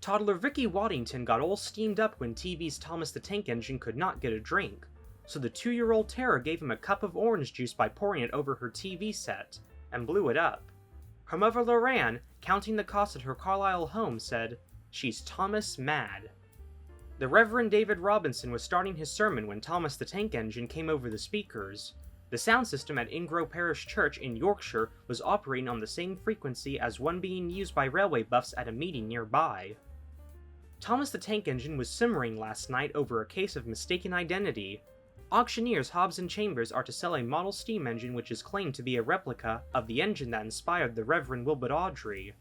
Toddler Vicky Waddington got all steamed up when TV's Thomas the Tank Engine could not get a drink, so the 2-year-old Tara gave him a cup of orange juice by pouring it over her TV set, and blew it up. Her mother Loran, counting the cost at her Carlisle home, said, "She's Thomas mad." The Reverend David Robinson was starting his sermon when Thomas the Tank Engine came over the speakers. The sound system at Ingrove Parish Church in Yorkshire was operating on the same frequency as one being used by railway buffs at a meeting nearby. Thomas the Tank Engine was simmering last night over a case of mistaken identity. Auctioneers Hobbs and Chambers are to sell a model steam engine which is claimed to be a replica of the engine that inspired the Reverend Wilbur Awdry.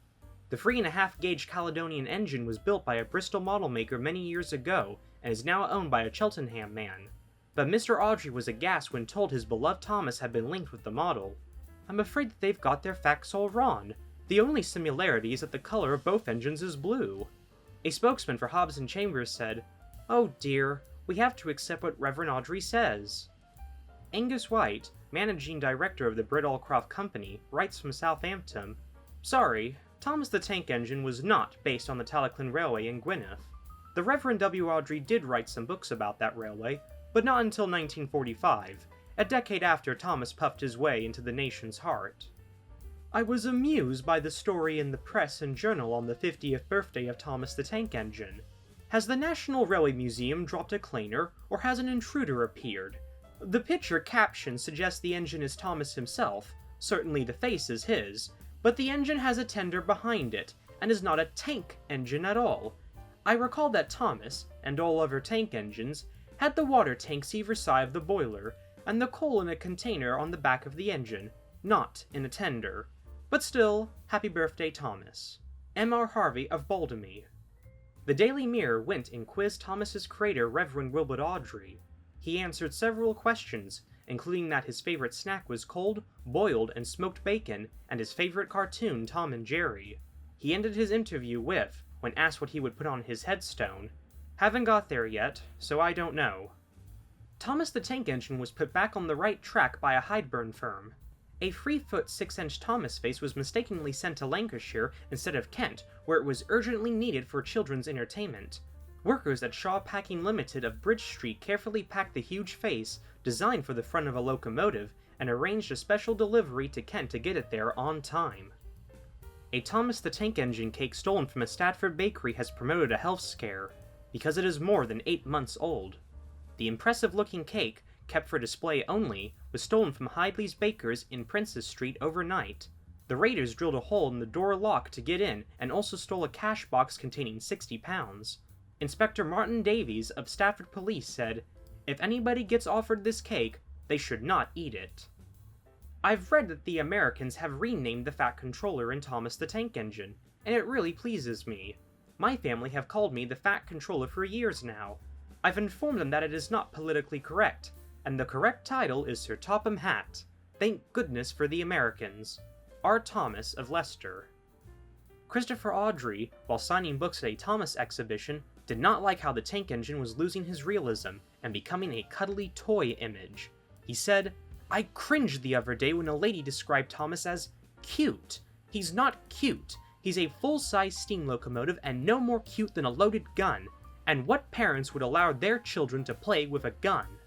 The 3.5-gauge Caledonian engine was built by a Bristol model maker many years ago and is now owned by a Cheltenham man. But Mr. Awdry was aghast when told his beloved Thomas had been linked with the model. "I'm afraid that they've got their facts all wrong. The only similarity is that the color of both engines is blue." A spokesman for Hobbs and Chambers said, "Oh dear, we have to accept what Reverend Awdry says." Angus White, managing director of the Bridallcroft Company, writes from Southampton, "Sorry, Thomas the Tank Engine was not based on the Talyllyn Railway in Gwynedd. The Reverend W. Awdry did write some books about that railway, but not until 1945, a decade after Thomas puffed his way into the nation's heart. I was amused by the story in the press and journal on the 50th birthday of Thomas the Tank Engine. Has the National Railway Museum dropped a claner, or has an intruder appeared? The picture caption suggests the engine is Thomas himself, certainly the face is his, but the engine has a tender behind it, and is not a tank engine at all. I recall that Thomas, and all other tank engines, had the water tanks either side of the boiler, and the coal in a container on the back of the engine, not in a tender. But still, happy birthday, Thomas." M.R. Harvey of Baldemy. The Daily Mirror went and quizzed Thomas's creator, Reverend Wilbur Awdry. He answered several questions, including that his favorite snack was cold, boiled, and smoked bacon, and his favorite cartoon, Tom and Jerry. He ended his interview with, when asked what he would put on his headstone, "Haven't got there yet, so I don't know." Thomas the Tank Engine was put back on the right track by a Hydeburn firm. A 3-foot 6-inch Thomas face was mistakenly sent to Lancashire instead of Kent, where it was urgently needed for children's entertainment. Workers at Shaw Packing Limited of Bridge Street carefully packed the huge face, designed for the front of a locomotive, and arranged a special delivery to Kent to get it there on time. A Thomas the Tank Engine cake stolen from a Stratford bakery has promoted a health scare, because it is more than 8 months old. The impressive-looking cake, kept for display only, was stolen from Hidley's Bakers in Princes Street overnight. The raiders drilled a hole in the door lock to get in and also stole a cash box containing £60. Inspector Martin Davies of Stafford Police said, "If anybody gets offered this cake, they should not eat it." I've read that the Americans have renamed the Fat Controller in Thomas the Tank Engine, and it really pleases me. My family have called me the Fat Controller for years now. I've informed them that it is not politically correct, and the correct title is Sir Topham Hatt. Thank goodness for the Americans. R. Thomas of Leicester. Christopher Awdry, while signing books at a Thomas exhibition, did not like how the tank engine was losing his realism and becoming a cuddly toy image. He said, "I cringed the other day when a lady described Thomas as cute. He's not cute. He's a full-size steam locomotive and no more cute than a loaded gun. And what parents would allow their children to play with a gun?"